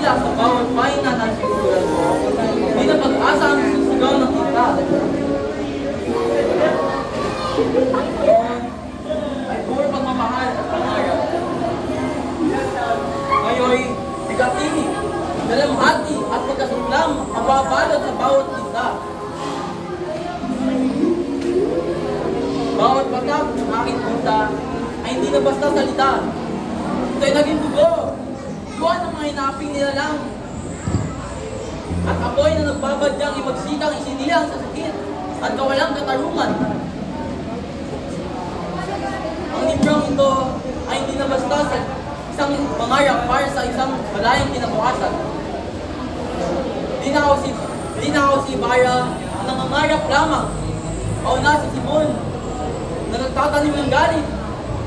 tila sa bawat pahinga ng siguran mo. Di na pag-asa ang sisigaw ng kita. Ay puro pagmamahal at pangarap. Ngayoy, bigati, dalamhati at pagkasuklam ang babalot sa bawat isa. Bawat pagkak ng aking punta ay hindi na basta salita. Ito'y naging dugo. Iwan ang mga hinaping nilalang. At ako'y na nagbabadyang imagsikang isinilang sa sakit at kawalang katarungan. Ang librong ito ay hindi na basta sa isang pangarap para sa isang malayang kinabukasan. Di na ako si Ibarra na nangangarap lamang. Pauna si Simon na nagtatanim ng galit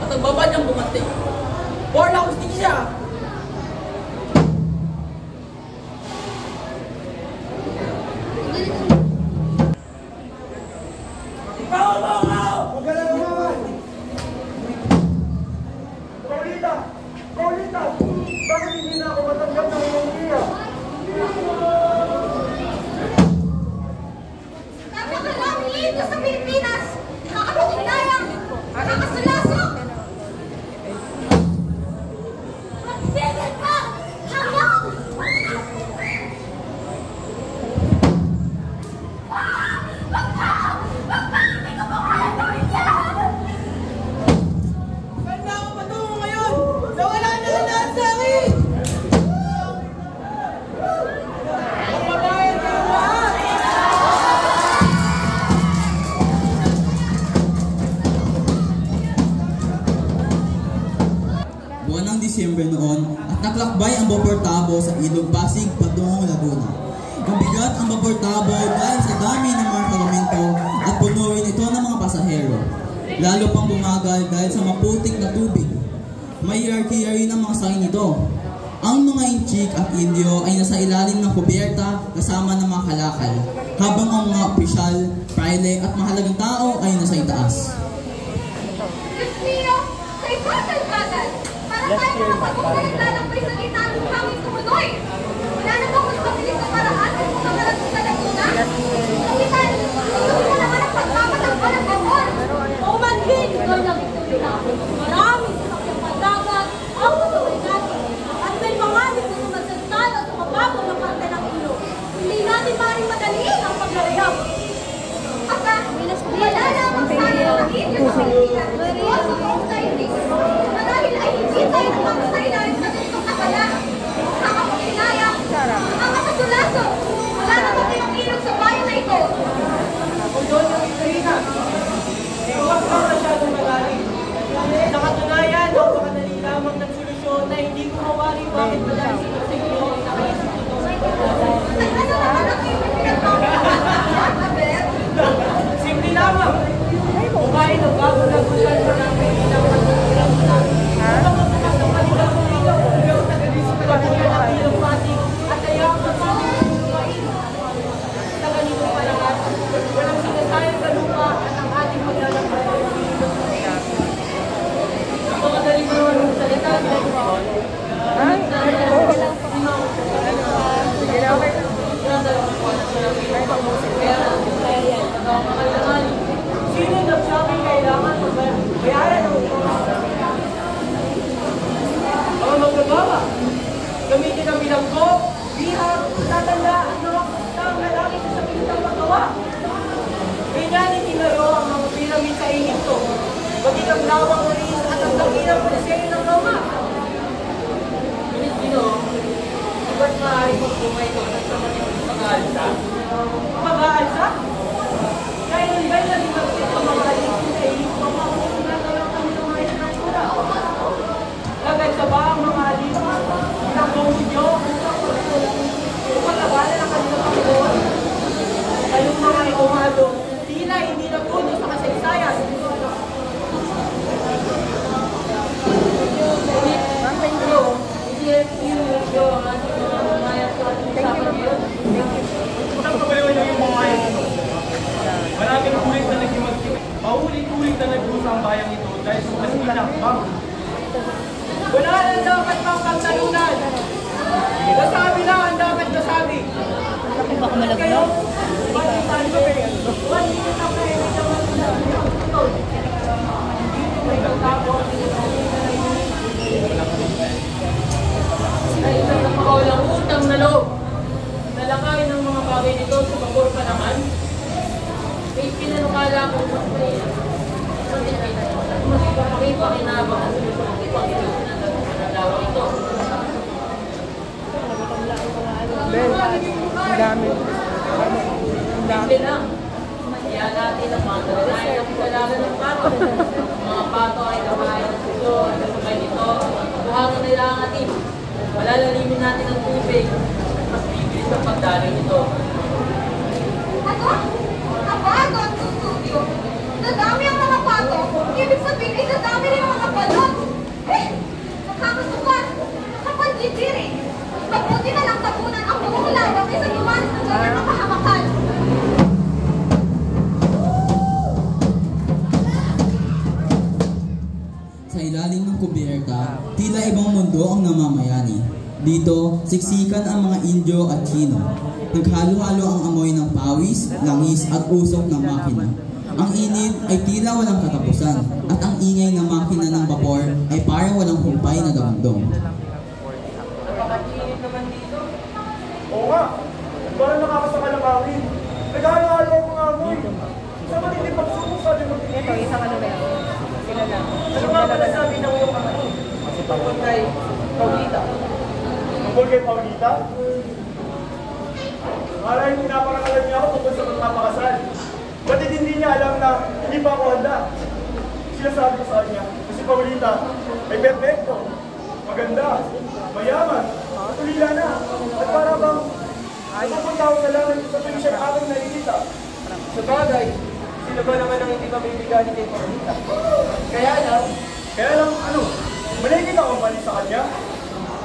at nagbabadyang bumantik. For la justisya! Paulita! Bakit hindi na ako matanggap ng iyong iya? Napakarami dito sa Pilipinas! Nakakapaginayang! Nakakasalasok! Magsigil ka! Hayang! Hindi ko po kaya gawin yan! Saan na ako patungo ngayon? Nawala na ang lahat sa akin! Magbabayad ka lahat! Buwan ng Disyembre noon at naglakbay ang Baportabo sa Ilog Pasig patungong Laguna. Mabigat ang Baportabo dahil sa dami ng mga karumento at puno rin ito ng mga pasahero. Lalo pang bumagal dahil sa maputik na tubig. May hierarchy rin ang mga sakay nito. Ang mga Inchik at Indio ay nasa ilalim ng kubyerta kasama ng mga kalakal, habang ang mga opisyal, praile at mahalagang tao ay nasa itaas. Diyos niyo, kay bagal-bagal! Para tayo makapagpunan lalambay sa gitna ng hangin tumuloy! Wala na bang mas mabilis na paraan kung makarating sa Laguna? Kapitan, gusto mo naman ang pagpapatakbo ng vapor! Umanhin! Ikaw lang ituloy namin. Maraming sinakyang pandagat, ako sa way natin. At may mga di ko sumasantala sa mababang na parte ng ilog. Hindi natin maaaring madaliin ang paglalayap. Aba, wala lamang sana ang Indio sa Pilipinas. O sa buong daigdig. Na dahil ay hindi tayo nagpapasailalim sa ganitong akala. Nakakapaginayang, nakakasulaso. Wala na ba kayong ilog sa bayan na ito? Kung doon yung Karina, huwag kang masyadong magaling. Sa katunayan, napakadali lamang ng solusyon na hindi ko mawari bakit madali sa inyo ang nakaisip ito. Ano naman ang iyong pinagpapakalaan, Aber? Simple lamang. Kumain ang bago-lagusan sa namin ilang pagkukulang na. Upang magbukas ang kanilang ilaw, hanggang nag-alis pa lang ang ilang Pasig at kaya ang kapatid ng lumain. Sa ganitong palagat, walang sinasayang na lupa at ang ating maglalakbay ay umiilos sa kaya. Ang mga dalimunan ng salita ay sino nagsabi kailangan bayaran ng utang? Mga magbabawa, gamitin ang bilanggo, bihag, tatanda at mga kutang na lagi sa sapilitang magawa. Ganyan itinaro ang mga piramid sa Egypto, maging ang lawang rin at ang dakilang poliseyo ng Roma. Ngunit ba't maaari kong bumay ito at sa mga pag-aalsa? Pag-aalsa? Kailan ba'y naging magsit ang mga alipin sa Egypto ang mga sinatawag kanilang mga istruktura? Lagay sa ba ang mga alipin? Ang bumudyo? Upang labanan ang kanilang pagkawan? Kayong mga ikumado, tila hindi nagulo sa kasaysayan. Isang kabayo yung mga malaglag. Ay, isang napakawalang utang na loob. Nalakayin ng mga bagay nito sa pabor pa naman. May pinanukala ko mas may mas pakipakinabang at ipag-ibig ng lawak ito. Ang dami. Hindi lang. Kaya natin ang mga nalalayan ng kalagan ng pato. Mga pato ay nakain ng suso at kasabay nito. Buhangan nila ang ating. Malalalimin natin ang tubig at mas bibilis ang pagdalo nito. Ano? Nabago ang studio. Dadami ang mga pato. Ibig sabihin ay dadami rin ang mga balon. Eh, nakakasukan. Nakapagdidiri. Mabuti na lang tabunan ang buong lawak kaysa lumalis ng gawin ng kahamakan. Sa ilalim ng kubierta, tila ibang mundo ang namamayani. Dito, siksikan ang mga Indio at Chino. Naghalo-halo ang amoy ng pawis, langis at usok ng makina. Ang init ay tila walang katapusan at ang ingay ng makina ng vapor ay parang walang humpay na damdong. Napakainit naman dito. Oo nga. Parang nakakasama ng hangin. Naghahalo ang mga amoy. Sa matindi pagsubok sa ating magiging. Ito, isang ano na yan. Sila lang. Ano nga pala sabi ng iyong mga tungkol kay Paulita? Tungkol kay Paulita? Maraming pinapangalan niya ako tungkol sa magpapakasal. Ba't hindi niya alam na hindi pa ako handa? Sinasabi ko sa kanya na si Paulita ay perfecto, maganda, mayaman, tulila na, at para bang napupunta ako sa langit sa tuwing siya aking nakikita. Sa bagay, sila ba naman ang hindi mabibigani kay Paulita? Kaya lang ano, maligid ako mali sa kanya.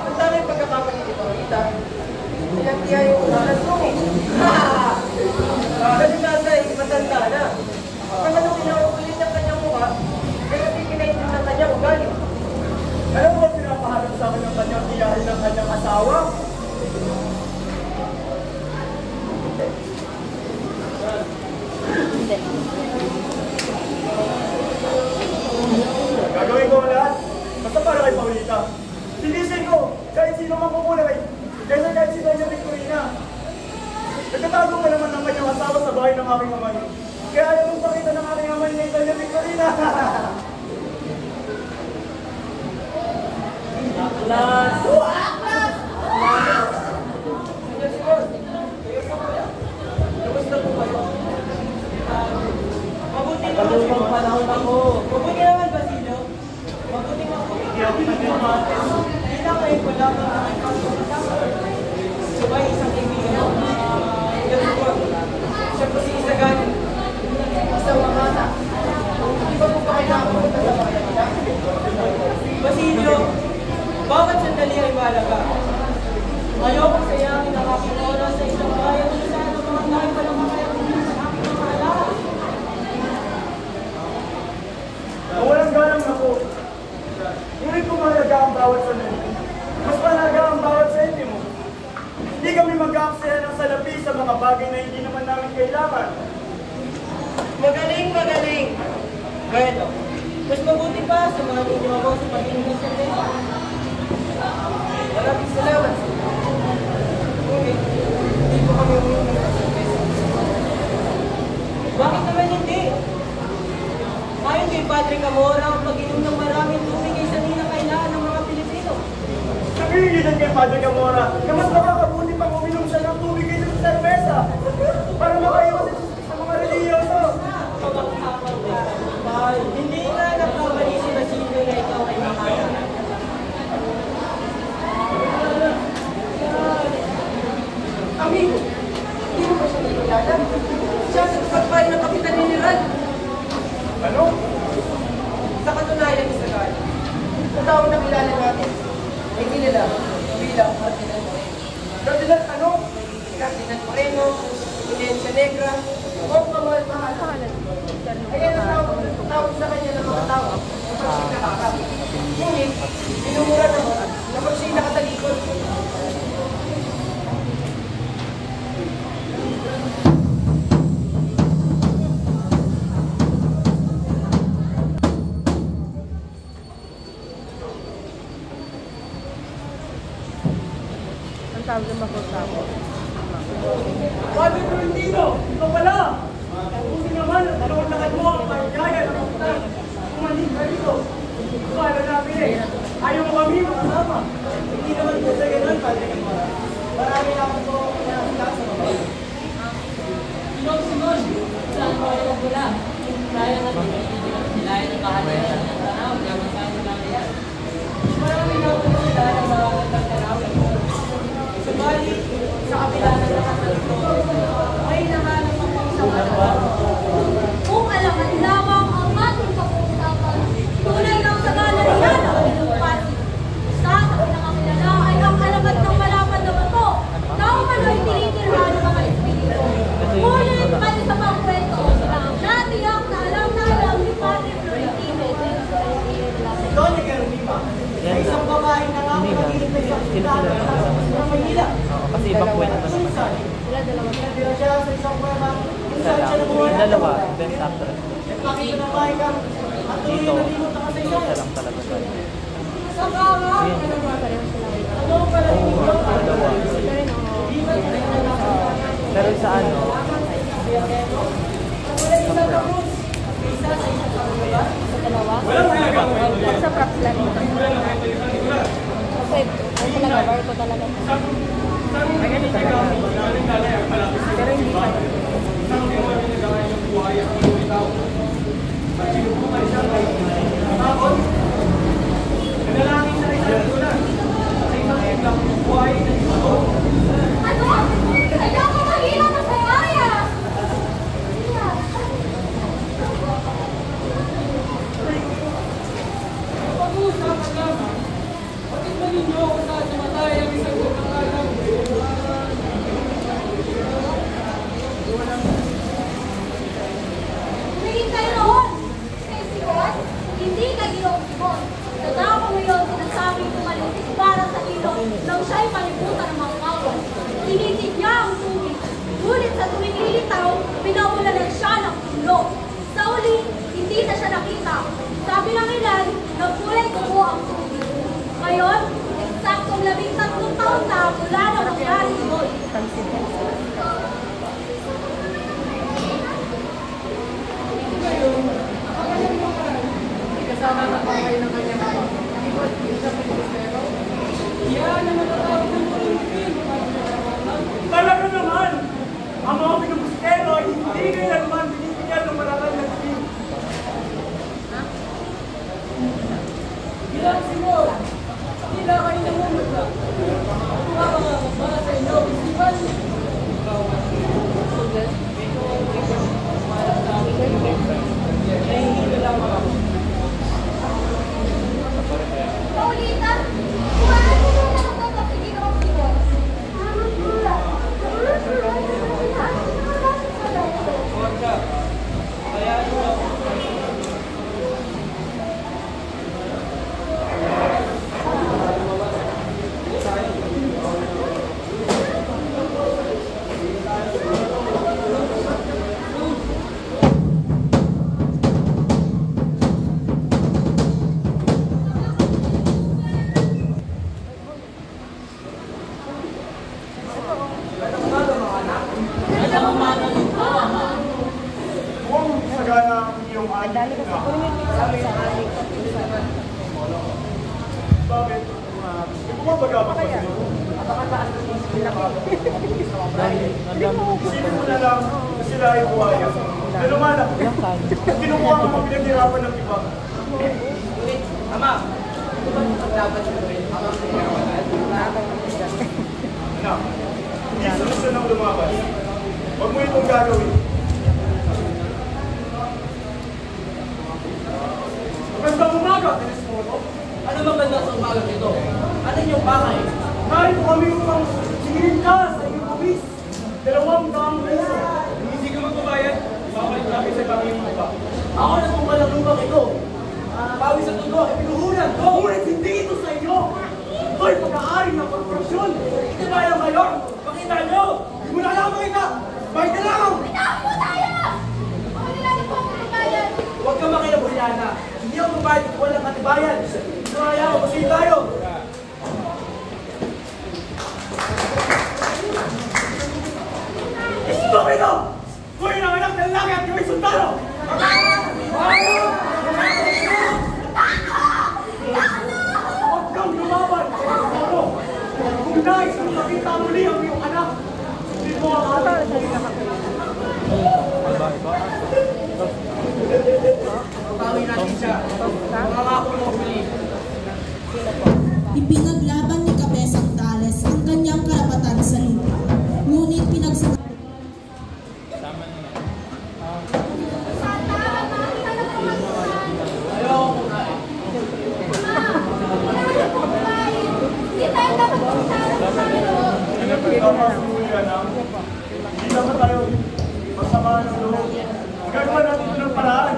Ang tanging pagkakamali kay Paulita, pinagtiya yung unahan mo. Kasi tatay, matanda na. Kung ano pinauulit ng kanyang mukha, kaya pipinayin ng kanyang ugali. Alam mo ba pinapaharap sa akin ng kanyang tiyahin ng kanyang asawa? Hindi. Gagawin ko ang lahat. Basta para kay Paulita. Sinisin ko, kahit sino mang kumula kaysa kahit si Doña Victorina. Nagtatago pa naman ng kanyang asawa sa bahay ng aking amay. Kaya ayaw mong pakita ng aking amay ni Doña Victorina. Last! Kamusta po kayo? Mabuti naman po. Panahon ako. Mabuti naman, Basilio. Mabuti naman. Hindi lang kayo ko lang ang aking pagkakasama. Sabay isang kaibigan ko. Ganun po. Siya po si Isagan. Isang mamata. Di ba po ba kayo nakapunta sa bayan nila? Basilio, bawat sandali ay mahalaga. Ayokong sayangin ang aking oras sa isang bayan kung saan ang mga tayo pa lang makayagin sa aking mga alaala. Walang galang ako. Ngunit kung mahalaga ang bawat sandali, mas mahalaga ang bawat sentimo. Hindi kami mag-aaksaya ng salapi sa mga bagay na hindi naman namin kailangan. Magaling, magaling! Bueno, mas mabuti pa samahan ninyo ako sa pag-inis ng tema. Maraming salamat. Ngunit, hindi po kami uminom ng cerveza. Bakit naman hindi? Ayon kay Padre Camora, ang pag-inom ng maraming tubig ay isa din ang kailangan ng mga Pilipino. Nagigilitan kay Padre Camora na mas makakabuti pang uminom siya ng tubig kaysa sa cerveza para makaiwas sa mga reliyoso. Hindi na nagkamali si Basilio na ikaw ay makaya. Amigo, hindi mo ba siya nilulala? Siya sa pagpay ng Kapitan General. Ano? Sa katunayan, Isagan, sa taong nakilala natin, ay kilala bilang Cardinal Moreno. Kardinal ano? Cardinal Moreno, Eminencia Negra, o kamahal-mahal. Ayan ang tawag sa kanya ng mga tao kapag siya'y nakakapit. Ngunit, pinumura naman kapag siya'y nakatalikod. Marami na ako nakilala ng mga magandang tanawin. Subalit, sa kabila ng lahat ng ito, may nahanap ako sa mga Kung alaman lamang ang ating pag-uusapan, tunay ng sagana niya na pinupasi. Isa sa pinakakilala ay ang alamat ng malapad na bato na umano'y tinitirhan ng mga espiritu. Ngunit may isa pang kwento na tiyak na alam ni Padre Florentino. Doña Geronima, ay isang babaeng nangangahihintay sa pagkakita sa Maynila. Kasi ibang kwento na naman. Pinatira siya sa isang kuweba kung saan siya nabuhay Yung at dalawa, best actress. nakita ng Maika at tuloy Dito, na limot na isa kasaysayan. lang talaga ba? Sa kaarap, ano pala Oo, ninyo? dalawa. Pero sa ano, Sa props lang. Kasi, ang talaga, bar ko talaga. Pero hindi pa. Ano? Ayoko mahirap ng kaya! Pag-uusapan lamang, bakit ba ninyo ako sa namatay ang isang kumakalang? Tumingin kayo roon! Kay Simon, hindi ka ginong Simon. Tanda ko ngayon sinasabing tumalis para sa ilog nang siya'y palibutan ng mga kawan. Tinisid niya ang tubig. Ngunit sa tuwing lilitaw, pinauulanan siya ng ulo. Sa uli, hindi na siya nakita. Sabi ng ilan, nagkulay dugo ang tubig. Ngayon, eksaktong 13 taon na mula na nangyari yun. Kasama na pa kayo ng kanyang ama. Di ba siya pinagstero? Yan ang natatawag ng pag-ibig. Talaga naman! Ang mga pinagustero ay hindi kaya naman binibigyan ng marangal ng tingin. Bilang Simon, tila kayo namumula. Mga para sa inyo, isipan. Paulitan, kuhaan mo na lang ang kapigil ng Simon. Huwag sagana ang iyong Dali aking kasi, na. kunin mo yung sa aling. Bakit? Bumabaga ba sa iyo? Isipin mo na lang na sila ay buhaya. Na lumalak. Kinukuha ang mga pinaghirapan ng iba. Ama, ito ba paglaban sa tuwin? Anak, hindi solusyon ang lumabas. Huwag mo itong gagawin. Magandang umaga, Teresmoro. Ano maganda sa umaga nito? Ano yung bakay? Narito kami upang singilin ka sa iyong kubis. 200 piso. Hindi ka magbabayad, babalik namin sa ibang iyong iba. Ako na kung walang lubang ito. Pawis sa tugo, ipinuhunan ko. Ngunit hindi ito sa inyo. Ito'y pag-aari ng korporasyon. Ito ba yung mayor? Pakita nyo! Hindi mo na alam ang ika. Bayad ka lang! Bitaw po tayo! Paulitan po ang pagbayan. Huwag ka makinabulyana. Hindi ako mabayad kung walang katibayan. Kaya ako, pasihin tayo. Estupido! Kuya ng anak ng langit at gawin sundalo! Huwag kang lumaban! Estupido! Kung nais mong makita muli ang iyong anak, hindi mo ang anak. iba. Santa, makakita na po ang buwan. Hindi tayo dapat pumunta sa Panginoon. Hindi naman tayo masama ng loob. Magagawa natin ito ng paraan.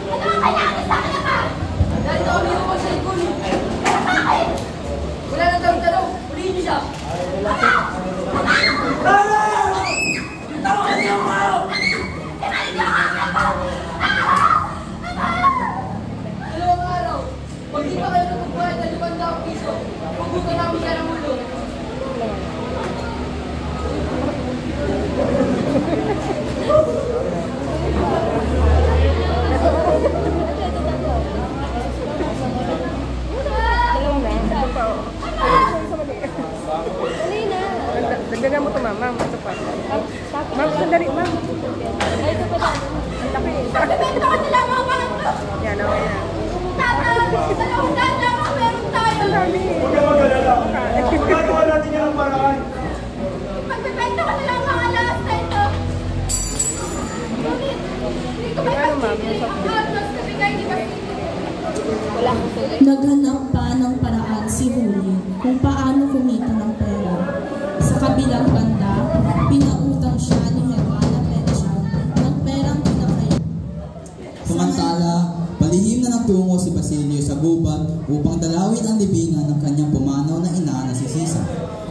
Ano ang kailangan sa akin ka? Dahil ito kami yung magsalikon. Bakit? Wala nang tanong-tanong. Ulihin niyo siya. Dalawang araw. Pag di pa kayo nagpapayad ng 500 piso, hugutan namin siya ng ulo. Dagdagan mo ito, ma'am. Ito pa. Ma'am, sandali, ma'am. Ay, ito pa dami. Ang laki. Bebenta ko nila mga mga ito. Yan, okay na. Tata, 200 lamang meron tayo. Huwag kang mag-alala. Magagawa natin yan ng paraan. Magbebenta ko nila ang mga last na ito. Ngunit, hindi ko may pagpipili ang almos na bigay ni Basili. Wala akong tuloy. Naghanap pa ng paraan si Huli kung paano kumita ng pera. Sa kabilang banda, pinautang siya ni Hermana Pecha ng perang pinakaya. Samantala, palihim na nagtungo si Basilio sa gubat upang dalawin ang libingan ng kanyang pumanaw na ina na si Sisa.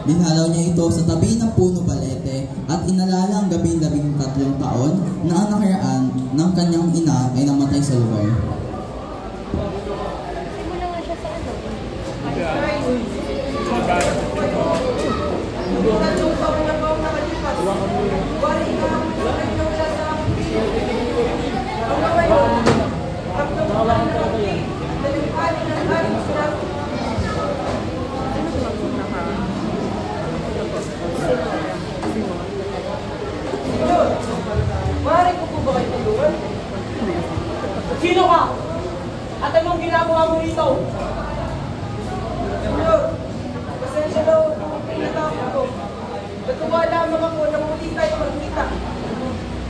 Dinalaw niya ito sa tabi ng puno balete at inalala ang gabing 13 taon na ang nakaraan ng kanyang ina ay namatay sa lugar. Tatlong taon na ba ang nakalipas? Wari na ang nagkawala sa ang ngayon, tatlong taon na nakalipas, nalipali ng aling sila. Senyor, maaari ko po ba kayo tulungan? Sino ka? At anong ginagawa mo rito? Senyor, pasensya na ako kung pinatapos ko. Natuwa lamang ako na muli tayo magkita.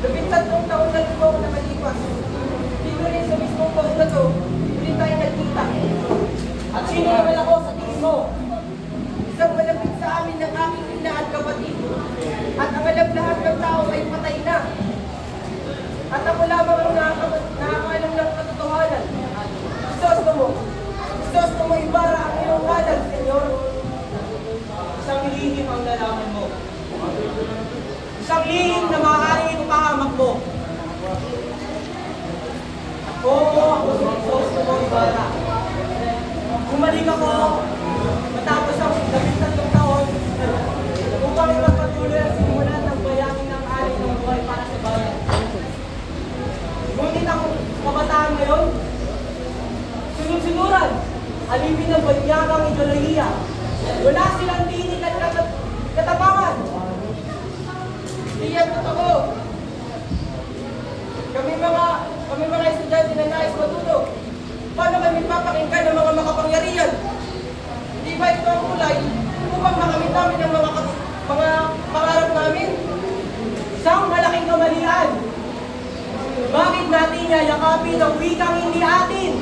13 taon na rin ako nakalipas. Dito rin sa mismong taon na to, muli tayo nagkita. At sino naman ako sa tingin mo? Isang malapit sa amin ng aking ina at kapatid. At ang alam lahat ng tao ay patay na. At ako lamang ang nakakaalam ng katotohanan. Gusto mo ibara ang iyong kanan, Senyor? Isang lihim ang nalaman mo. Isang lihim na maaaring ipahamak mo. Oo, ako si gusto mo ibara. Bumalik ako matapos ang 13 taon upang ipagpatuloy ang simulan ng bayangin ng aling ng buhay para sa bayan. Ngunit ang kabataan ngayon, sunod-sunuran, alipin ng banyagang ideolohiya. Wala silang tinig at katapangan. Hindi yan totoo. Kami mga estudyante na nais matuto. Paano kami papakinggan ng mga makapangyarihan? Di ba ito ang kulay upang makamit namin ang mga pangarap namin? Isang malaking kamalian. Bakit natin yayakapin ang wikang hindi atin?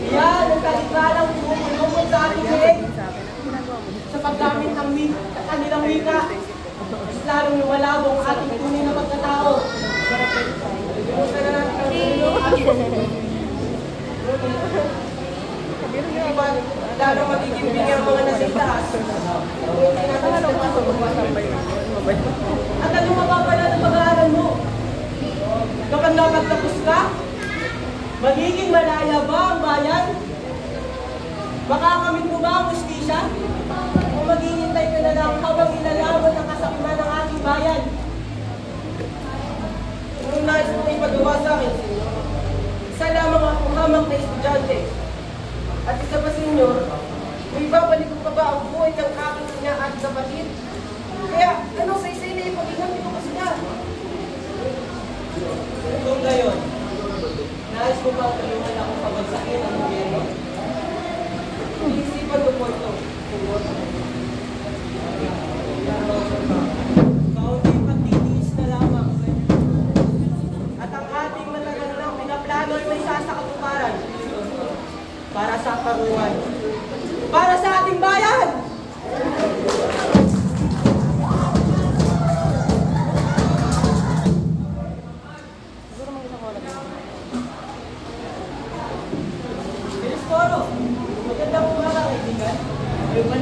Yan ang kaligtalang pumupulungan sa ating leeg sa paggamit ng kanilang wika. Mas lalong lumalabo ang ating tunay na pagkatao. Kumusta na natin ang hindi ba lalo magiging bigyan mga nasitaas? At ano mapapala ng pag-aaral mo? Kapag nakatapos ka, magiging malaya ba ang bayan? Makakamit mo ba ang hustisya? O maghihintay ka na lang habang ilalaban ang kasakiman ng ating bayan? Kung nais mong ipagawa sa akin, isa lamang akong hamak na estudyante. At isa pa, Senyor, may babalik ko pa ba ang buhay ng aking ina at kapatid? Kaya, ano sa isa na ipag-ingat ko kasi na? Kung gayon, nais mo ba tulungan akong pabagsakin ang gobyerno? Iisipan mo po ito.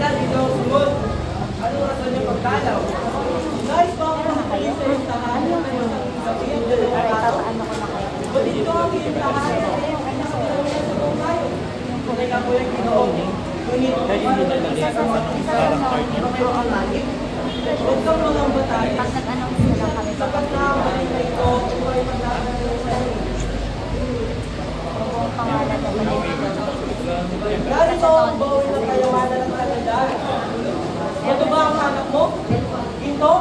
kaya dito sumunod. Ano rason niyo pagdalaw? Nais ba ako makakalit sa iyong tahanan? Sabihin, dalawang araw. O dito ang iyong tahanan. Kaya ako yung ginoon. Ngunit, paano na isa sa mag-isa ang langit? Huwag kang mga tayo. Sapat na ang balik na ito, ay magdadala sa iyo. Narito ang baon ng kayamanan ng kalandaan. Ito ba ang hanap mo? Ito?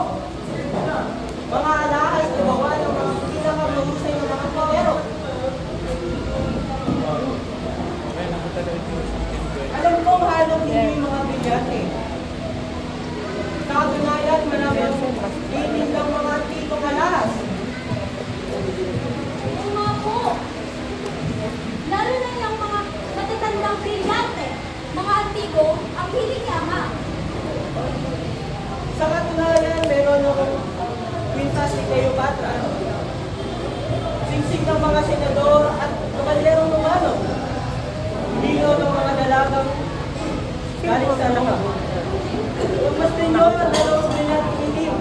Mga alahas na gawa ng mga pinakamahusay ng mga pagero. Alam kong halong hindi yung mga bilyante. Sa katunayan, maraming tinig ng mga antikong alahas. Oo nga po. Lalo na yung mga matatandang brilyante, mga antigo, ang hiling ni Ama. Sa katunayan, meron akong kwintas ni Cleopatra. Singsing ng mga senador at kaballerong Romano. Lino ng mga dalagang galing sa lama. Pagmastin nyo ang dalawang brilyanteng itim.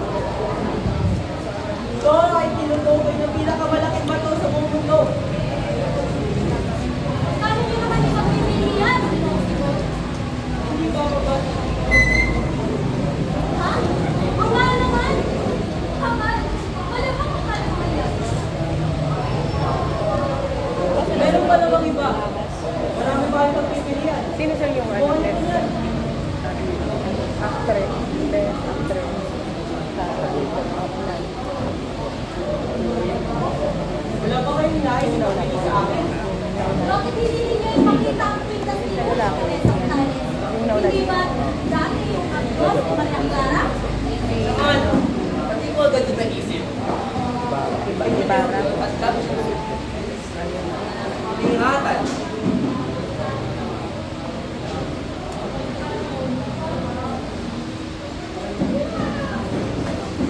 Ito ay tinutukoy ng pinakamalaking bato sa buong mundo. Paano nyo naman isang pipilihan? Hindi ba ako ba? Ha? Ang mahal naman? Kamal? Wala bang kamal naman yan? Meron pa namang iba. Marami pa yung pagpipilian. Sino sir yung Buwan ano? ko yan. Actress. Best actress. Wala ba kayong nais na pili sa akin? Bakit hindi ninyo ipakita ang kwintas ni Teresa Canales? Hindi ba dati yung agos ni Maria Clara? Ano? Pati ko agad yung naisip. Ibarra. At tapos ingatan.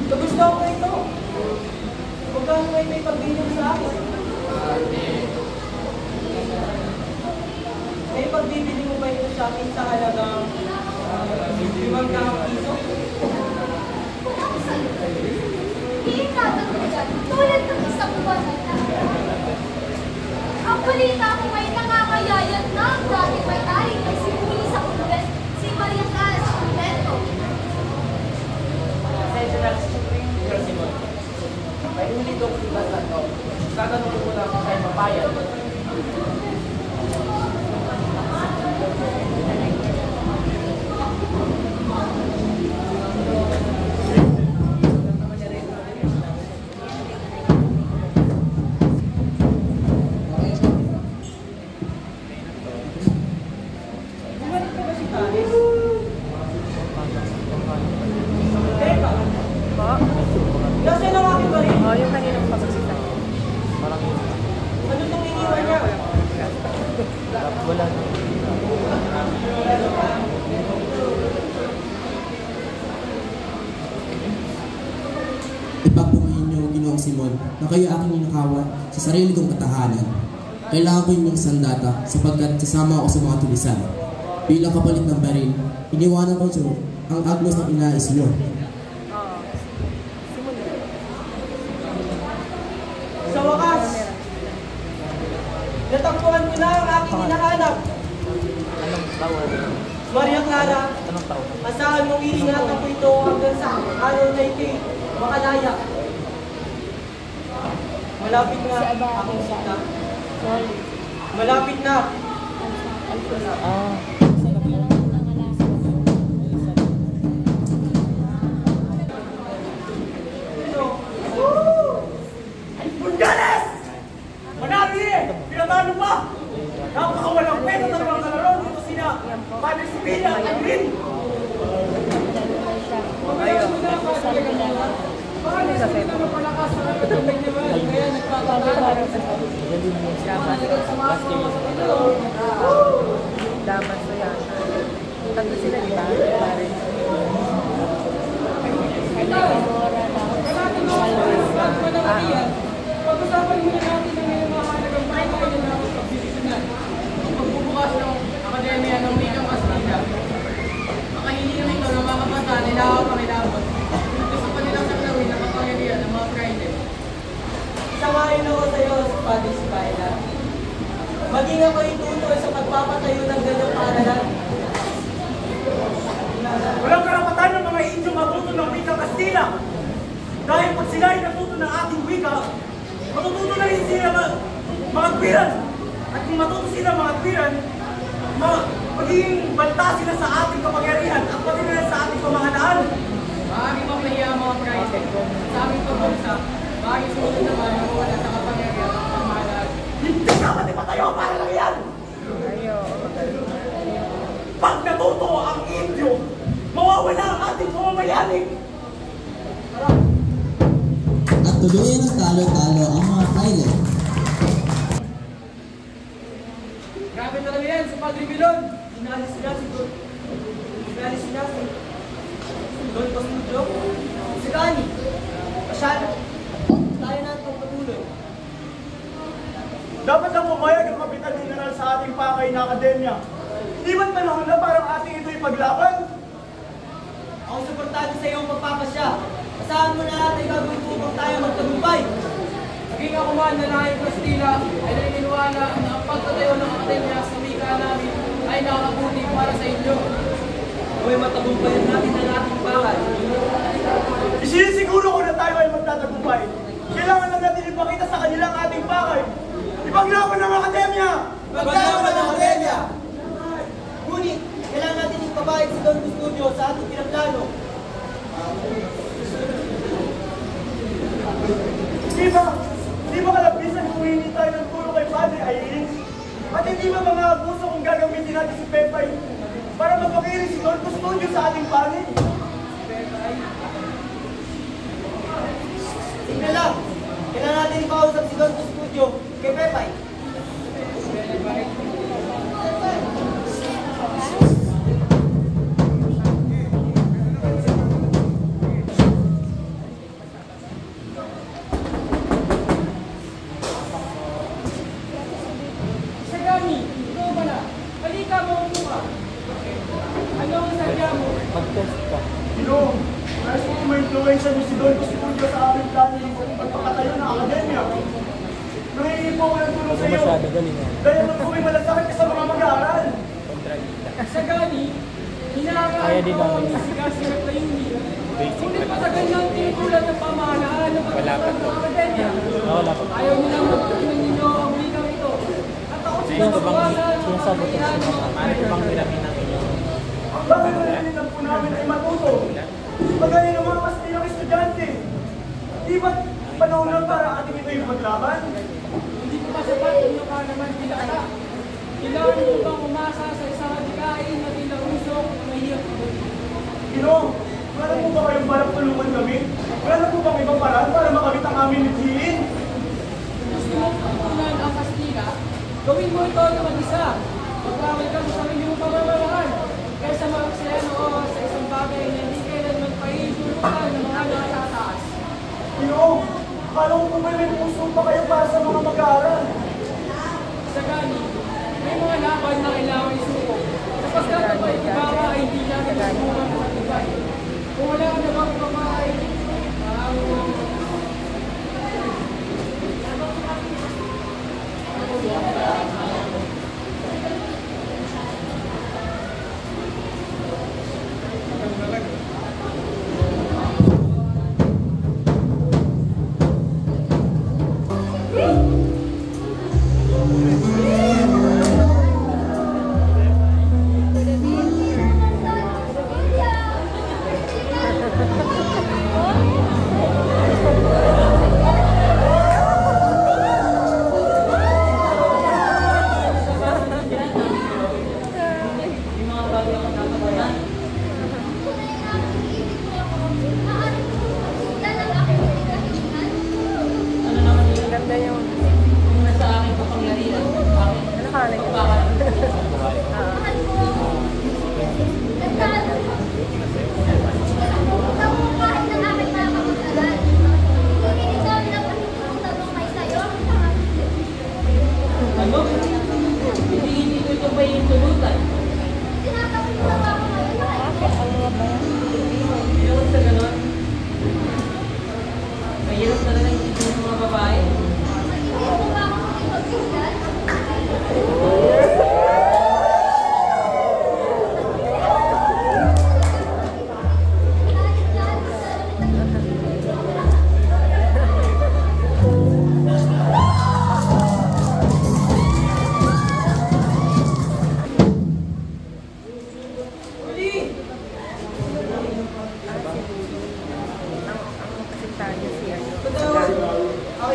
Gusto ko ito. Huwag kang may pagbilin sa akin. May pagbibili mo ba ito sa akin sa halagang 5,000 piso? Kung ako sa'yo, iingatan mo dyan tulad ng isang buwanan na. Ang balita ko may nangangayayat na ang dating may-ari ng simuli sa Convent, si Maria Clara sa Convento. Sentinel Sir Simon. May ulit ako sa basa ito. Tatanungin ko lang kung kayo mapayag. Bumalik ka ba si Tanis? Teka! Po? Nasaan ang aking baril? Oh, yung kaninang pagsisita. Parang Ano itong iniwan niya? wala. Ipagpumahin niyo, Ginoong Simon, na kayo aking ninakawan sa sarili kong katahanan. Kailangan ko inyong sandata sapagkat kasama ako sa mga tulisan. Bilang kapalit ng baril, iniwanan ko siya ang agnos ng inais niyo. Oo. Simula. Sa wakas, natagpuan ko na ang aking hinahanap. Anong taon? Maria Clara, Anong taon? asahan mong iingatan ko ito hanggang sa araw na ito'y makalaya. Malapit na aking sita. Malapit na. Ah. Bulgares! Manati eh! Pinatalo pa! Napakawalang pera na naman kalaro dito sina Padre Sibilia at Agrin! Dapat so yan. Tatlo sila, di ba? Pare. Pag-usapan muna natin ang iyong mga halagang bayan na pagdidisinan. Pagbubukas ng Akademya ng Wikang Kastila. tuwiran. At kung matuto sila mga tuwiran, magiging banta sila sa ating kapangyarihan at pati rin sa ating pamahalaan. Maraming mapahiya mga praise. Sa aming pagbansa, maraming sumunod naman na mawala sa kapangyarihan at pamahalaan. Hindi dapat ipatayo para lang yan! Pag natuto ang Indio, mawawala ang ating pamamayanig! At tuluyan ng talo-talo ang mga pilot. Grabe talaga yan sa Padre Milon. Inalis sila si Don. Inalis sila si Don Pasmudio. Si Dani. Masyado. Tayo na itong patuloy. Dapat lang pumayag ang Kapitan General sa ating pakay na akademya. Hindi ba't panahon na parang ating ito'y paglaban? Ako suportado sa iyong pagpapasya. Asahan mo na natin gagawin upang tayo magtagumpay. Naging ako man na lahing Kastila ay naniniwala na ang pagtatayo ng akademya sa wika namin ay nakakabuti para sa inyo. Gawin matagumpayan natin ang ating pakay. Isinisiguro ko na tayo ay magtatagumpay. Kailangan lang natin ipakita sa kanila ang ating pakay. Ipaglaban ng akademya! Paglaban ng akademya! Ngunit, kailangan natin ipabayad si Don Custodio sa ating pinaplano. Di ba kalabisan kung hindi tayo ng tulong kay Padre Aileen? At hindi ba mga abuso kung gagamitin natin si Pepay para mapakirin si Don Custodio sa ating panig? Tingnan lang, kailangan natin ipausap si Don Custodio kay Pepay. Sagani, ikaw ba na? Halika mo umuha. Ano ang sadya mo? Mag-test ka. Nais ko may influensya niyo si Don Custodio sa aming plano ng pagpapatayo ng akademya. Nangihingi po ako ng tulong sa iyo. Masyado galing yan. Dahil lang po may malasakit ka sa mga mag-aaral. Sagani, hinahangaan ko ang masigasig at layunin. Ngunit matagal nang tinutulad ng pamahalaan ng pagpapatayo ng akademya. Wala pa. Ayaw nilang magtutunan ninyo ang wikang ito. At ako Sino ba bang sinasawala ng sinasagot ko sa pagkakailangan mga paano ko bang hiramin ang inyong Ang bagay na nalilang po namin ay matuto. Pagaya ng mga Kastilang estudyante. Di ba't panahon lang para ating ito yung maglaban? Hindi ko masapat kung ka naman kilala. Kailangan mo bang umasa sa isang adikain na tila usok na mahirap ko? Ginoo, wala na po ba kayong balak tulungan kami? Wala na po bang ibang paraan para makamit ang aming lithiin? Gusto mo pagpunan ang Kastila? Gawin mo ito na mag-isa. Magkawal ka sa inyong pamamaraan. Kaysa mag-aksaya noon sa isang bagay na hindi kailan magpahihulutan ng mga nakatataas. Ginoo, akala ko po may puso pa kayo para sa mga mag-aaral. Sagani, may mga laban na kailangan isuko. Sapagkat ang paikibaka ay hindi natin susukan sa tibay. Kung wala ka na bang pamahay,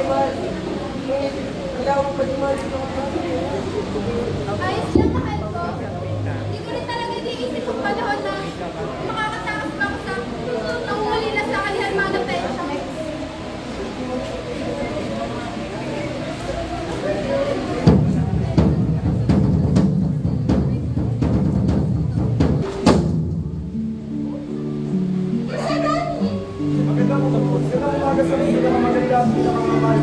kay Marcy. Ngunit, wala akong pag-mahal dito kay Marcy. Ayos lang, mahal ko. Hindi ko rin talaga iniisip ang panahon na makakatakas pa ako sa nangungulila sa kanihan mga petsa. Magandang umaga sa mga maganda at pinakamamahal.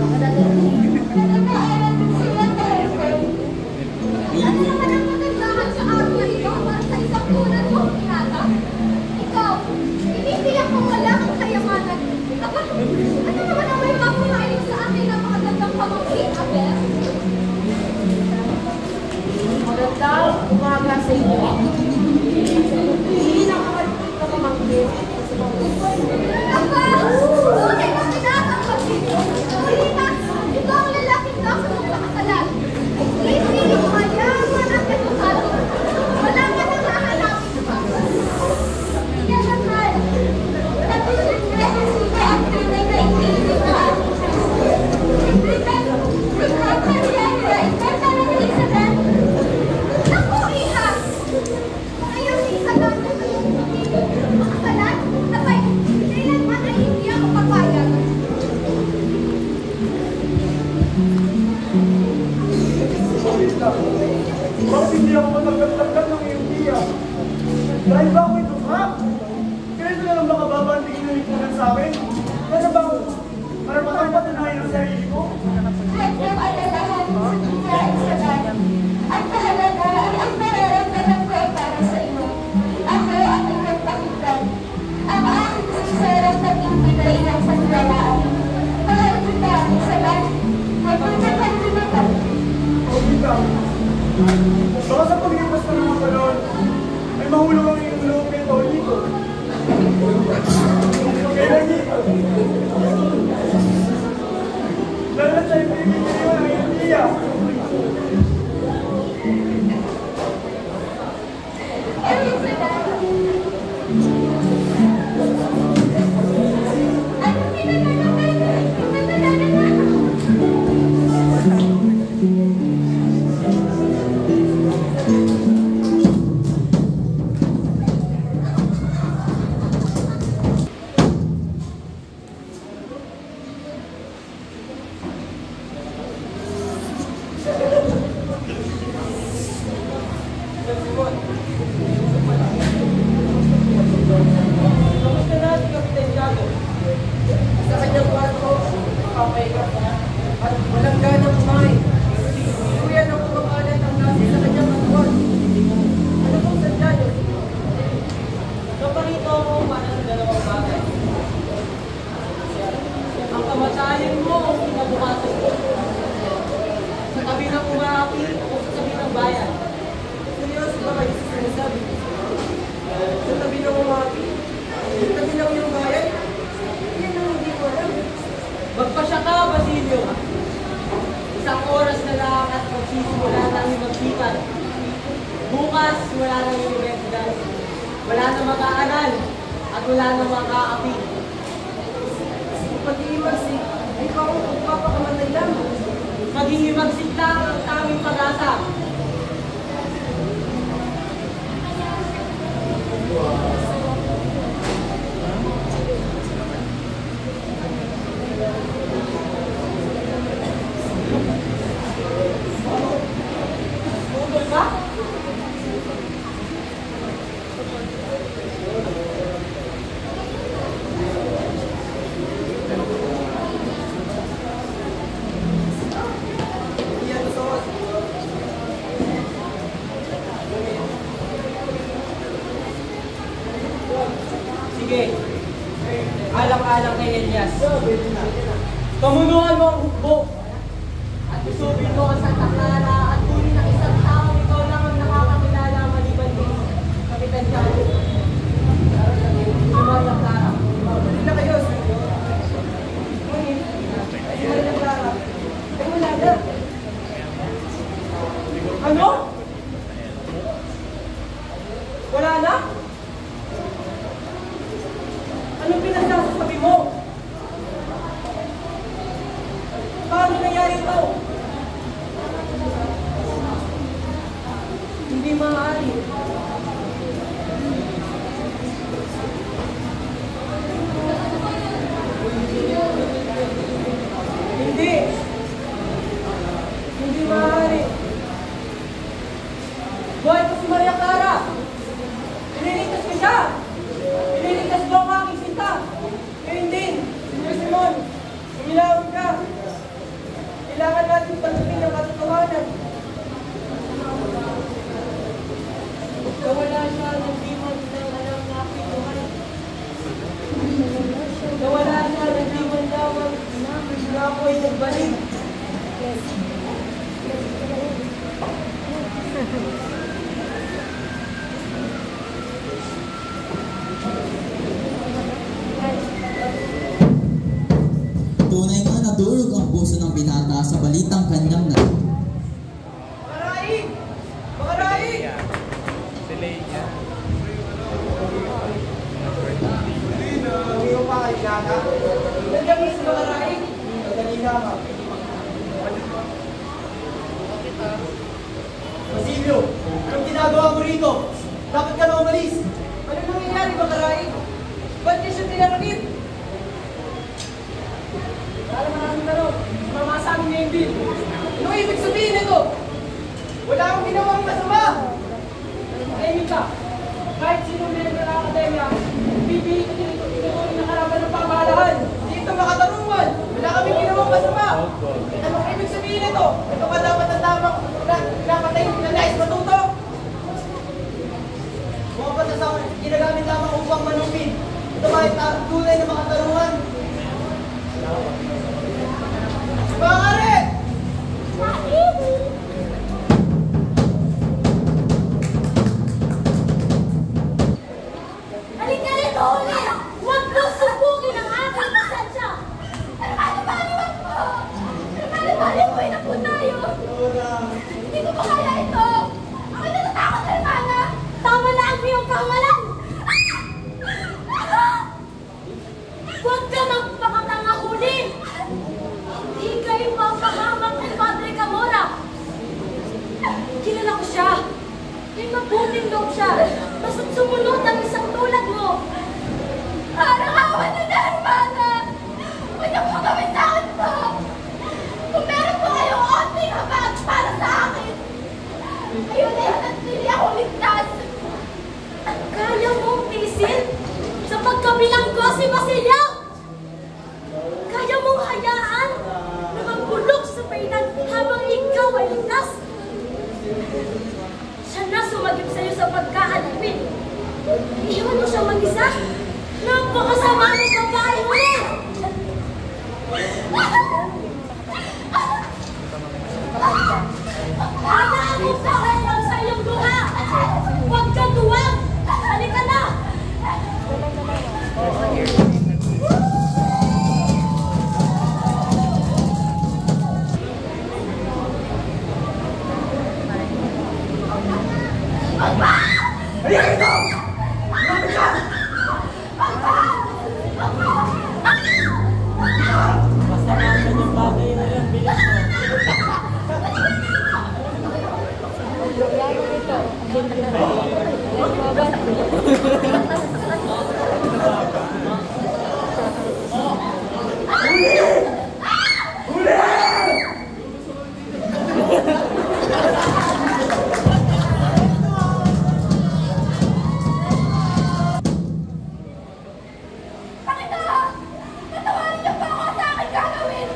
Ano naman ang kagandahan sa araw na ito para sa isang tulad mo, Hinata? Ikaw, iniiyak kung wala kang kayamanan. Aba, ano naman ang may mapunahin sa akin na makagandang pamangkin, Abel? Magandang umaga sa inyo. Hindi na kakalipit na pamangkin. Aba, tunay na kinakang pag-ibig. Marina, ito ang lalaking dapat mong pakasalan. Hindi mo mayaman at katutalo. Wala ka nang hahanapin pa. Yan ang mahal. Natulad na sa sila ang tunay na ikilig na aking Naku, iha! Ngayon, iha lang na makasalan, sabay, kailanman ay hindi ako papayag. Bakit hindi ako matanggap-tanggap ng iyong tiya? Dahil ba ako'y dukha? Kailan na lang makababa ang tingin na lipunan sa akin? Ano bang karapatang patunayan ang sarili ko? At yung alalahan mo sa isalan, ang kahalaga ay ang nararamdaman ko ay para sa iyo. Ako ang inyong pakitan. Ang aking sisarang naging pinailang sa nilalaan. Mahal kita, isalan. Magpuntahan din ito. O bitaw, baka sa paglipas na ng panahon, ay mahulog ang iyong loob kay Paulito. Kailan dito? Dahil na sa'yo pinipiliwan ang iyong tiya. Kamusta na si Kapitan Tiago? Sa kanyang kwarto, nakapahinga at walang ganang kumain. Kuya ng kumakalat ang nasi sa kanyang katawan. Ano pong sadya niyo? Naparito ako para sa dalawang bagay. Ang kamatayan mo ang kinabukasan ko. Sa tabi ng umarapi o sa tabi ng bayan. Seryoso ba kayo sa sinasabi? Sa tabi ng umarapi? Sa tabi ng iyong bayan? Yan ang hindi ko alam. Magpasya ka, Basilio. Isang oras na lang at magsisimula na ang magsikat. Bukas, wala nang universidad. Wala nang mag-aaral at wala nang makaapi. Pag-iimagsik, ay papakamatay lang. Mag-iimagsik lang ang taming pag-asa. Bugol ba? Sige. Alang-alang kay Elias. Pamunuan mo ang hukbo. At isubin mo ang Santa Clara at kunin ang isang tao. Ikaw lang ang nakakakilala maliban din. Kapitan Tiago. Si Maria Clara. Mabalik na kayo. Ngunit, si Maria Clara, ay wala na. Ano? Wala na? Anong pinagsasabi mo? Kailangan natin tanggapin ang katotohanan. Nawala siya ng di man ng alam na aking buhay. Nawala siya ng di man lamang na ako'y nagbalik. Tunay nga nadurog ang puso ng binata sa balitang kanyang na. Makaraig! Makaraig! Si Leia. Hindi ko pa kayo nata. Nandiyan mo si Makaraig! Madali lamang. Basilio, anong ginagawa mo rito? Dapat ka na umalis. Ano nangyayari, Makaraig? Ba't niya siya tinarapit? Alam mo namin tanong, mamasabi niya yung bill. Ano ibig sabihin nito? Wala akong ginawang masama! Tahimik ka. Kahit sino member ng akademya, bibigyan ko nito tinutuloy na karaman ng pamahalaan. Dito makatarungan! Wala kaming ginawang masama! Anong ibig sabihin nito? Ito ba dapat ang tamang napatayin na nais matuto? Mga pasasawa, ginagamit lamang upang manupin. Ito ba ay tunay na makatarungan? Bakit? Halika rito, uli! Huwag mo subukin ang aking pasensya! Ano-ano-ano mo! Ano-ano-ano mo, ina po tayo! Hindi ko pa kaya ito! Ako'y natatakot, hermana! Tama na ang iyong kahangalan! Huwag ka magpakatanga, huli! Hindi kayo mapahamak ng Padre Camora! Kilala ko siya! May mabuting loob siya! Basta't sumunod ang isang tulad mo! Parang awa na na, hermana! Huwag niyo po gawin sa akin to! Kung meron po kayong onting habag para sa akin, ayun na yun at hindi ako ligtas! Kaya mong tiisin sa pagkabilang ko si Basilio! Kaya mong hayaan na magbulok sa painan habang ikaw ay ligtas? Siya na sumagip sa'yo sa pagkaalipin. Iiwan mo siya mag-isa? Napakasama ng babae mo! Hayaan mo sa lang sa iyong luha! Huwag kang duwag! Halika na! Halika ito! Lumapit ka! Basta naman yung bagay na yun, bilis mo. Natawarin niyo pa ako sa aking gagawin!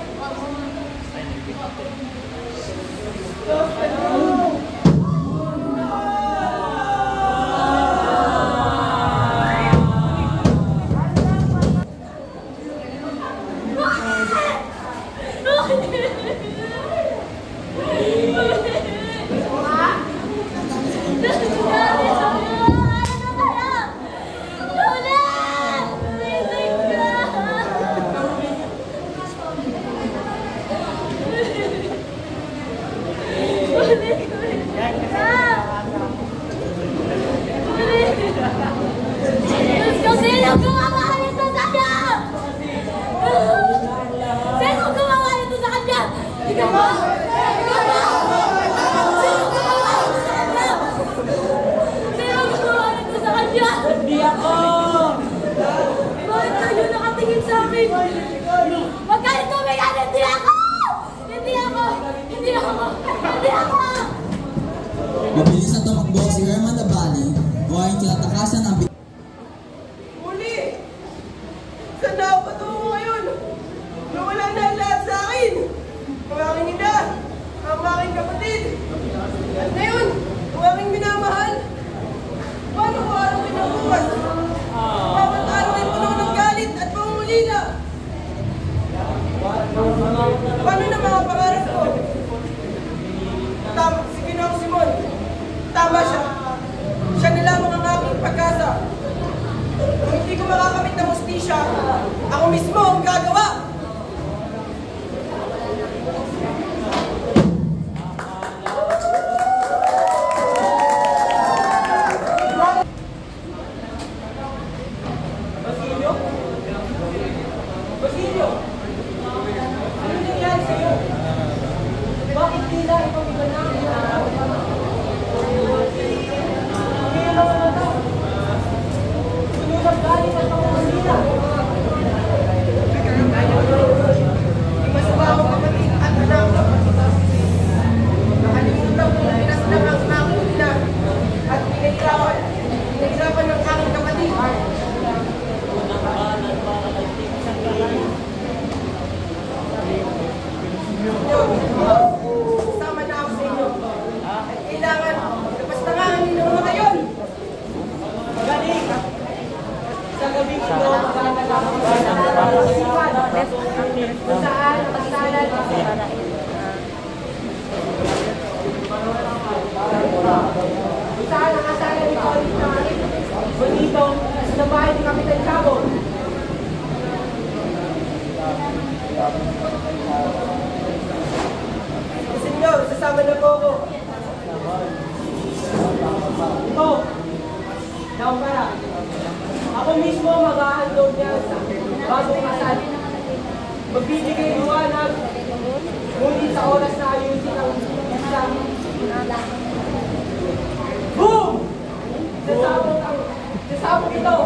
Sino gumawa nito sa kanya? Sino gumawa nito sa kanya? Ikaw ba? Ikaw ba? Sino gumawa nito sa kanya? Sino gumawa nito sa kanya? Hindi ako! Bakit kayo nakatingin sa akin? Huwag kayo tumigan! Hindi ako! Hindi ako! Hindi ako! Hindi ako! Mabilis na tumakbo si Herman Nabali o ay tinatakasan ang Uli! Saan na ako patungo ngayon? Nawala na ang lahat sa akin! Ang aking babalik ng hustisya, ako mismo ang gagawa. Basilio! Ano nangyari sa'yo? Bakit tila ikaw iganang? Ngayon ang mga tao. Sunod ang galing at pangmasila. Mas bawang kapatid at anak. Nakalimutan ko na pinaslang ang ako nila at pinahirapan ng aking kapatid. Sama na ako sa inyo. At kailangan, kapastangahan ninyo mga ngayon. Galing! Sa gabi ito, magkakalaman ko ng pangasipan. Kung saan, pagsalan, kung saan ang asalan ni Pauline na bonito sa bahay ni Kapitan Cabo. Senyor, sasama na po ako. Ito, Daupara. Ako mismo mag-ahandog niya sa bagong kasal. Magbibigay liwanag, ngunit sa oras na ayusin ang isang boom! Sasabog ito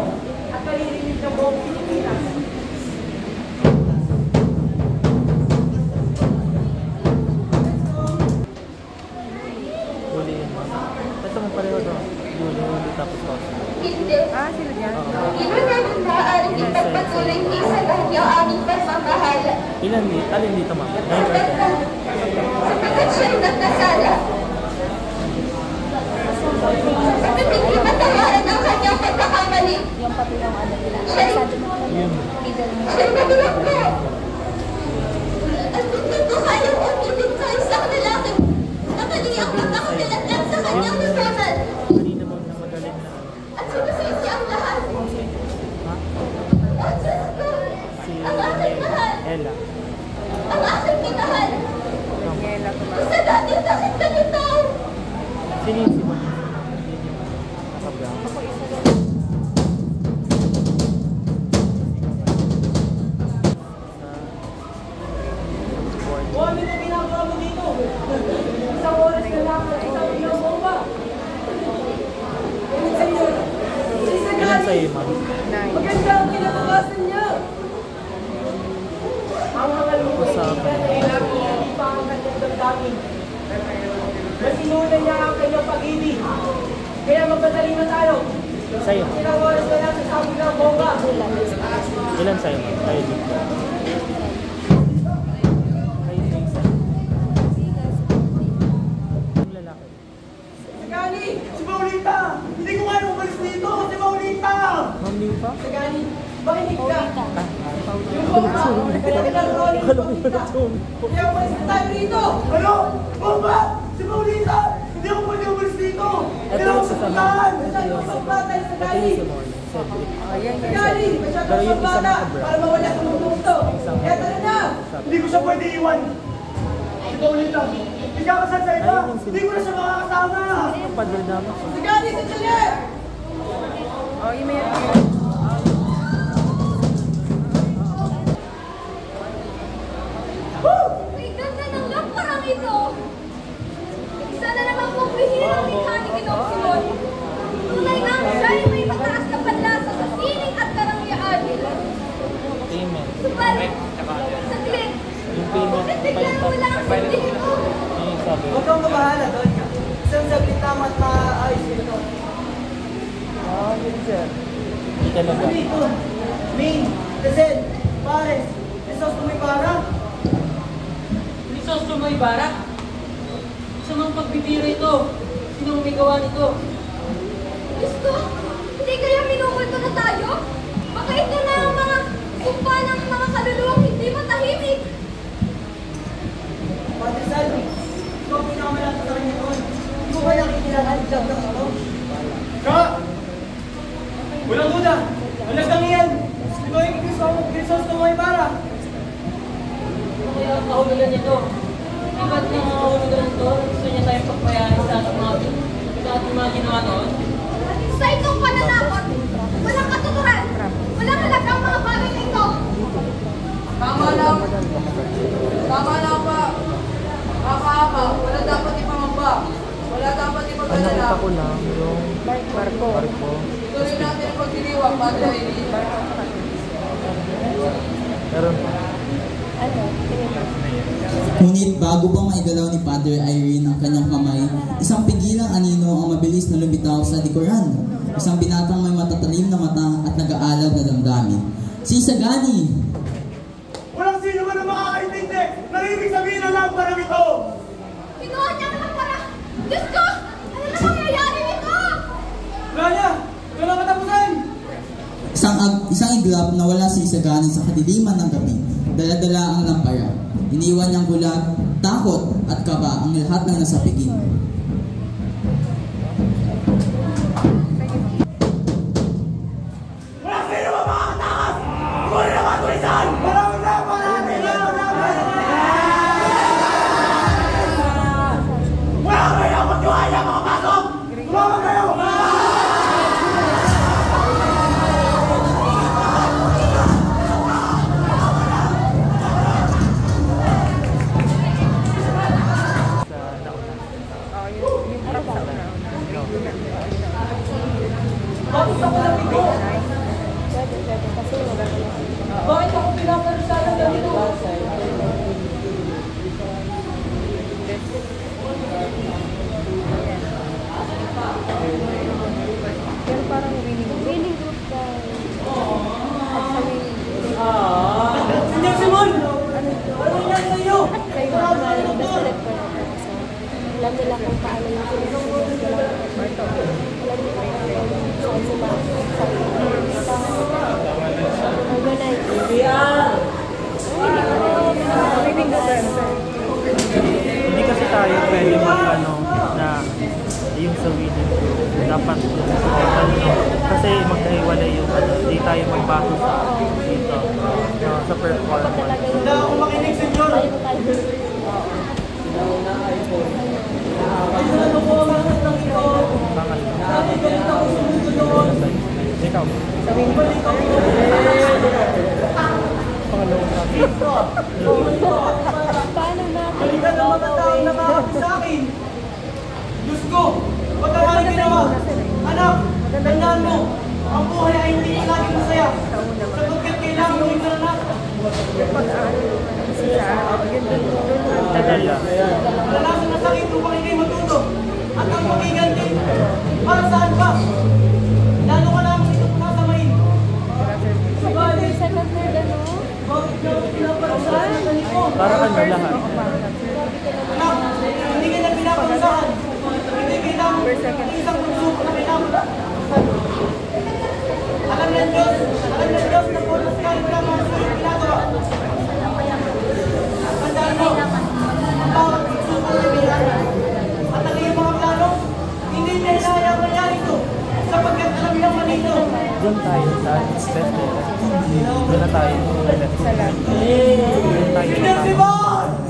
at malilinig ng buong Pilipinas. Ito mo pareho doon. Huli tapos ko. Hindi. Hindi namin maaaring ipagpatuloy ni sa lahat yung aming pagmamahal. Alin dito, ma'am? 9 or 10? Sapagkat siya'y nagkasala. Sapagkat hindi matawaran ang kanyang pagkakamali. Siya'y nabilang ko. At hindi ko kayang umitin sa isang lalaki na kaniyang magkakakilanlan sa kanyang nasaman. Kanina mo na magaling na. At sinusisi ang lahat. At Diyos ko, ang aking mahal. Ella. Ang aking minahal. Sa dati sakit ka nito. Sino yung si Juan? Nakabra. Juan, ano ginagawa mo dito? Isang oras ka lang at isang ilang bomba. Senyor, Ilan sa'yo, ma'am? maganda ang kinakabasan niya. Ang mga lumikaibigan ay hindi pa ang kanyang damdamin. Nasinunan niya ang kanyang pag-ibig. Kaya magpadali na tayo. Sa'yo. Ilang oras na lang sa sabi ng bomba. Ilan sa'yo, ma'am? Kayo dito. Kayo dito. Yung lalaki. Sagani! Si Paulita! Hindi ko kaya umalis dito! Si Paulita! Ma'am Lipa? Sagani! Makinig ka! Yung bomba, kailangan rolling Alam mo bomba. na ito. Kaya umalis na tayo rito! Ano? Bomba! Si Paulita! Hindi ako pwede umalis dito! Hindi Ito ako yung kasama. sasabihan! Saan yung pagbatay, Ito Sagani? yung si Morning. Cedric. Sagani! Pero Masyadong yung isang pagbata nakabra. para mawala sa mundong to. Kaya tara na! Hindi ko siya pwede iwan! Si Paulita! Ikakasal sa iba! Ayun yung Hindi ko na siya makakasama! Padol namin. Sagani, sandali! May ganda ng lamparang ito. Isa na naman pong bihirang likha ni Ginoong Simon. Tunay nga siya'y may mataas na panlasa sa sining at karangyaan. Payment. Subalit, saglit, Yung payment. bakit biglang wala ang sindihin mo? Yung sabi. Huwag kang mabahala doon. Isang saglit tama at maayos ito. Yun sir. Hindi talaga. Ano ito? Main, Gazelle, Pares, Esos Tumibara. Lisos Tumaybara. Sa mga pagbibira ito, sinong may gawa nito? Diyos ko, hindi kaya minumulto na tayo? Baka ito na ang mga sumpa ng mga kaluluwang hindi matahimik. Padre Salvi, ikaw ang pinakamalaki sa kanya doon. Hindi ko kaya kikilalan dyan ng ito. Ka! Walang duda! Walang tangiyan! may para. Kaya ang kahulugan nito. Iba't ng kahulugan nito, gusto niya tayong pagpayarin sa ating mga ginawa noon. Sa itong pananakot, walang katuturan. Walang halaga ang mga bagay na ito. Tama lang. Tama lang pa. Kakaama, wala dapat ipamamba. Wala dapat ipagdala. Nakita ko lang yung Marco. Tuloy natin ang pagdiriwang, Padre Irene. Meron. Ngunit bago pa maigalaw ni Padre Irene ang kanyang kamay, isang pigilang anino ang mabilis na lumitaw sa likuran. Isang binatang may matatalim na mata at nag-aalab na damdamin. Si Sagani! Walang sino man ang makakaintindi na ibig sabihin ng lamparang ito! Kinuha niya ang para. Diyos ko! Ano na mangyayari nito? Raya, walang katapusan. Isang iglap na wala si Sagani sa kadiliman ng gabi. Dala-dala ang lampara. Iniwan niyang gulat, takot at kaba ang lahat ng nasa piging. Walang sino man makakatakas! Kunin ang katulisan! Walang laban natin! Walang kayo magtiwala mga pasok! Tumawag kayo! Bakit ako nandito? Bakit ako pinaparusahan ganito? Pero parang winning group tayo. At sa winning group. Senyor Simon! Ano nangyari sa iyo? Kayo mga nag-select ko na kasi alam nila kung paano yung sinusunod ko lang ng Marto. Alam nila kung saan sila organize. Winning group. Hindi kasi tayo pwede mag-ano na yung sa winning group. Dapat kasi magkahiwalay yung hindi tayo magbaso sa dito. Sa performance. Hindi ako makinig, senyor! Ito na po ang mga ng ito. Dati galit ako sumunod doon. Ikaw. Balik ako. Pangalawang sabi. Paano natin? Balikan ang mga taong nakakapit sa akin. Diyos ko, pag ang aking ginawa. Anak, tandaan mo, ang buhay ay hindi laging masaya. Sapagkat kailangan mo yung anak. Malalasan na sakit upang ikay matuto. At ang magiganti, para saan pa? Lalo ka naman ito pasamain. Subalit, Second word ano? bakit ka pinaparusahan ng ganito? Para ano lahat? Anak, hindi ka na pinaparusahan. Hindi kailangan ng isang pagsubok na kailangan. Alam ng Diyos na punas ka rin lang ang sa'yo ginagawa. Tandaan mo, ang bawat pagsubok na kailangan. At ang iyong mga plano, hindi na inayang mangyari ito. Sapagkat alam nilang manito. Doon tayo sa test. Doon na tayo. Doon tayo. Senyor Simon!